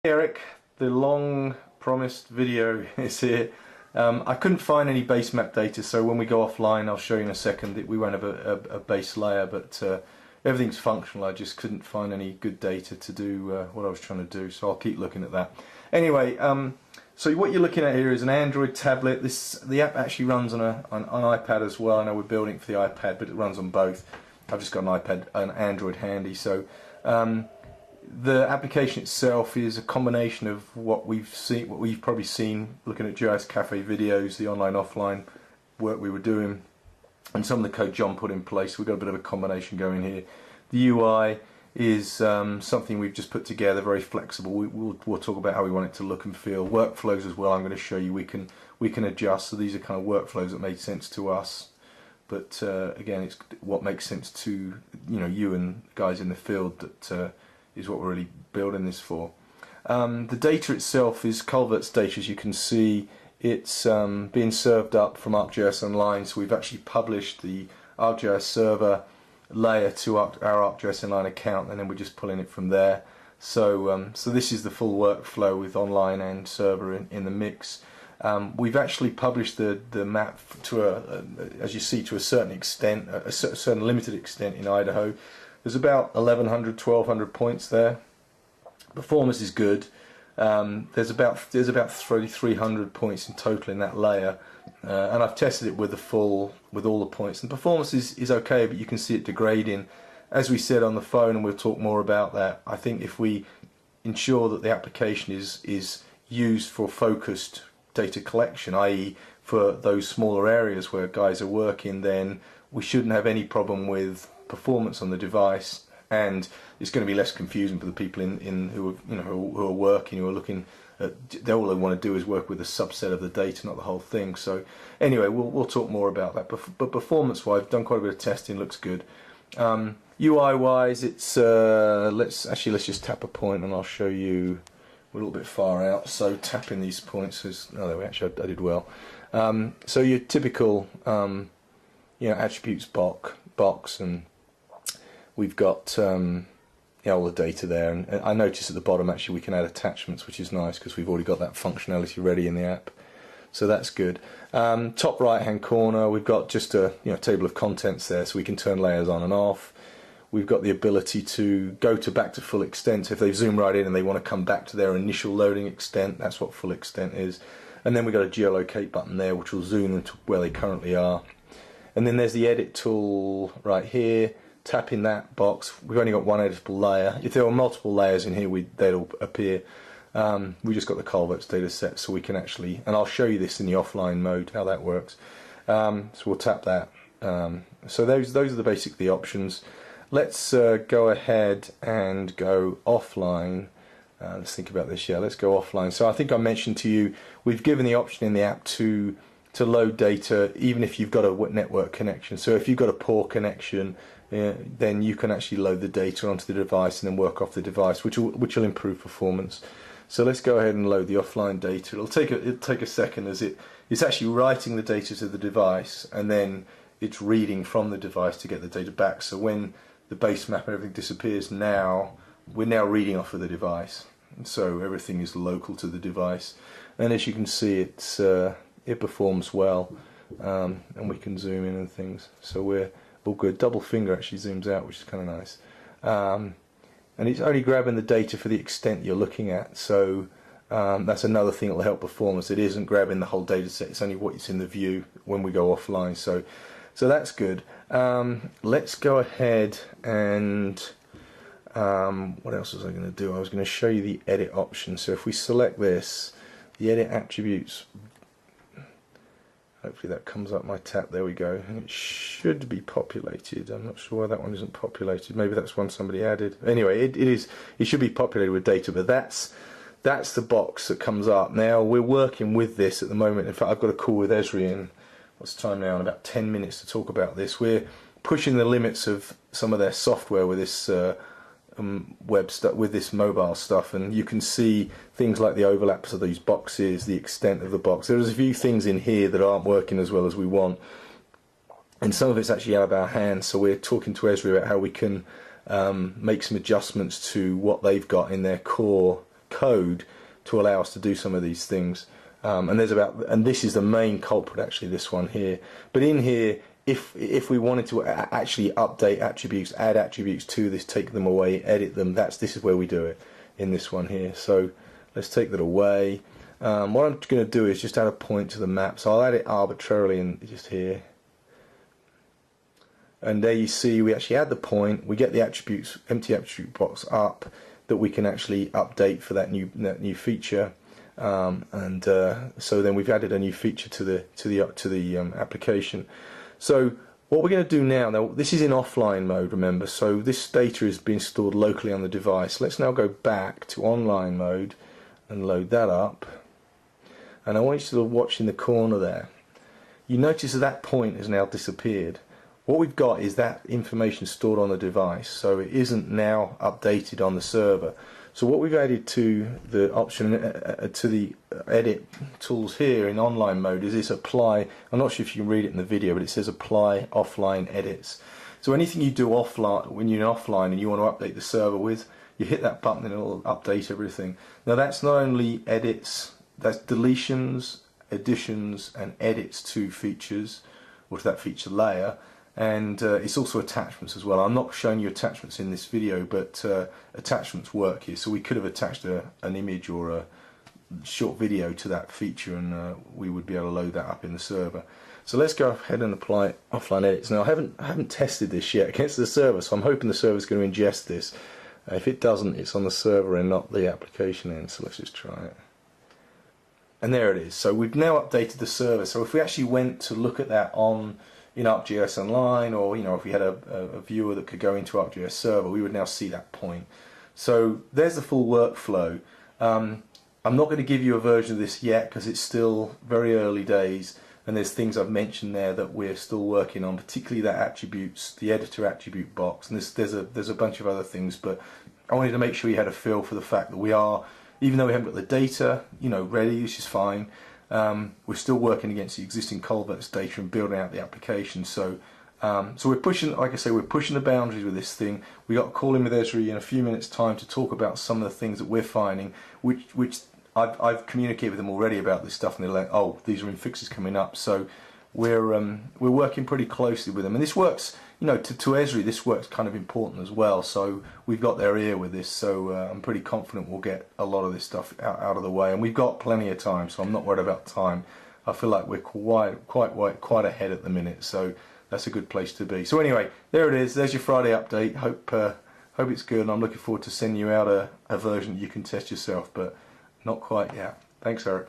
Eric, the long promised video is here. I couldn't find any base map data, so when we go offline I'll show you in a second that we won't have a base layer, but everything's functional. I just couldn't find any good data to do what I was trying to do, so I'll keep looking at that. Anyway, so what you're looking at here is an Android tablet. The app actually runs on an iPad as well. I know we're building it for the iPad, but it runs on both. I've just got an Android handy, so the application itself is a combination of what you've probably seen looking at GIS Cafe videos, the online-offline work we were doing, and some of the code John put in place. We've got a bit of a combination going here. The UI is something we've just put together, very flexible. We'll talk about how we want it to look and feel. Workflows as well. I'm going to show you we can adjust. So these are kind of workflows that made sense to us. But again, it's what makes sense to you and guys in the field that is what we're really building this for. The data itself is Culvert's data, as you can see. It's being served up from ArcGIS Online, so we've actually published the ArcGIS server layer to our ArcGIS Online account, and then we're just pulling it from there. So this is the full workflow with online and server in the mix. We've actually published the map to as you see, to a certain extent, a certain limited extent in Idaho. There's about 1,100, 1,200 points there. Performance is good. There's about 300 points in total in that layer, and I've tested it with all the points, and performance is okay, but you can see it degrading. As we said on the phone, and we'll talk more about that, I think if we ensure that the application is used for focused data collection, i.e. for those smaller areas where guys are working, then we shouldn't have any problem with performance on the device, and it's going to be less confusing for the people who are working, who are looking at, all they want to do is work with a subset of the data, not the whole thing. So anyway, we'll talk more about that. But performance wise, I've done quite a bit of testing, looks good. UI wise, it's let's just tap a point and I'll show you. We're a little bit far out, so tapping these points is, I did well. So your typical attributes box, and we've got all the data there, and I noticed at the bottom actually we can add attachments, which is nice because we've already got that functionality ready in the app, so that's good. Top right hand corner, we've got just a table of contents there, so we can turn layers on and off. We've got the ability to go back to full extent. So if they zoom right in and they want to come back to their initial loading extent, that's what full extent is. And then we've got a geolocate button there, which will zoom them to where they currently are. And then there's the edit tool right here. Tapping that box, we've only got one editable layer. If there were multiple layers in here, they'd appear. We just got the Culvert's data set, so we can actually, and I'll show you this in the offline mode, how that works. So we'll tap that. So those are the options. Let's go ahead and go offline. Let's think about this. Yeah, let's go offline. So I think I mentioned to you, we've given the option in the app to load data even if you've got a network connection. So if you've got a poor connection, then you can actually load the data onto the device and then work off the device, which will improve performance. So let's go ahead and load the offline data. It'll take a second, as it's actually writing the data to the device, and then it's reading from the device to get the data back. So when the base map and everything disappears, we're now reading off of the device, and so everything is local to the device. And as you can see, it performs well, and we can zoom in and things, so we're all good. Double finger actually zooms out, which is kind of nice, and it's only grabbing the data for the extent you're looking at, so that's another thing that will help performance. It isn't grabbing the whole data set, it's only what's in the view when we go offline, so that's good. Let's go ahead and what else was I going to do? I was going to show you the edit option. So if we select this, the edit attributes, hopefully that comes up my tab. There we go, and it should be populated. I'm not sure why that one isn't populated. Maybe that's one somebody added. Anyway, it should be populated with data, but that's the box that comes up. Now we're working with this at the moment. In fact, I've got a call with Esri in, what's the time now, in about 10 minutes to talk about this. We're pushing the limits of some of their software with this web stuff, with this mobile stuff, and you can see things like the overlaps of these boxes, the extent of the box. There's a few things in here that aren't working as well as we want, and some of it's actually out of our hands, so we're talking to Esri about how we can make some adjustments to what they've got in their core code to allow us to do some of these things. And this is the main culprit, actually, this one here. But in here, if we wanted to actually update attributes, add attributes to this, take them away, edit them, this is where we do it, in this one here. So let's take that away. What I'm going to do is just add a point to the map. So I'll add it arbitrarily in just here. And there you see we actually add the point, we get the attributes, empty attribute box up that we can actually update for that new feature. So then we've added a new feature to the application. So what we're going to do now, this is in offline mode, remember, so this data is being stored locally on the device. Let's now go back to online mode and load that up. And I want you to watch in the corner there. You notice that point has now disappeared. What we've got is that information stored on the device, so it isn't now updated on the server. So what we've added to the option, to the edit tools here in online mode is this apply. I'm not sure if you can read it in the video, but it says apply offline edits. So anything you do offline, when you're offline and you want to update the server with, you hit that button and it'll update everything. Now that's not only edits, that's deletions, additions and edits to features, or to that feature layer. And it's also attachments as well. I'm not showing you attachments in this video, but attachments work here. So we could have attached an image or a short video to that feature, and we would be able to load that up in the server. So let's go ahead and apply offline edits. Now I haven't tested this yet against the server, so I'm hoping the server is going to ingest this. If it doesn't, it's on the server and not the application end. So let's just try it. And there it is. So we've now updated the server. So if we actually went to look at that in ArcGIS Online, or if we had a viewer that could go into ArcGIS Server, we would now see that point. So there's the full workflow. I'm not going to give you a version of this yet because it's still very early days, and there's things I've mentioned there that we're still working on, particularly that attributes, the editor attribute box, and there's a bunch of other things. But I wanted to make sure you had a feel for the fact that we are, even though we haven't got the data ready, which is fine, we're still working against the existing culverts data and building out the application. So we're pushing, like I say, we're pushing the boundaries with this thing. We got a call in with Esri in a few minutes' time to talk about some of the things that we're finding, which I've communicated with them already about this stuff, and they're like, oh, these are in fixes coming up. So we're working pretty closely with them, and this works. To Esri, this works kind of important as well. So we've got their ear with this. So I'm pretty confident we'll get a lot of this stuff out of the way, and we've got plenty of time. So I'm not worried about time. I feel like we're quite ahead at the minute. So that's a good place to be. So anyway, there it is. There's your Friday update. Hope it's good, and I'm looking forward to sending you out a version that you can test yourself, but not quite yet. Thanks, Eric.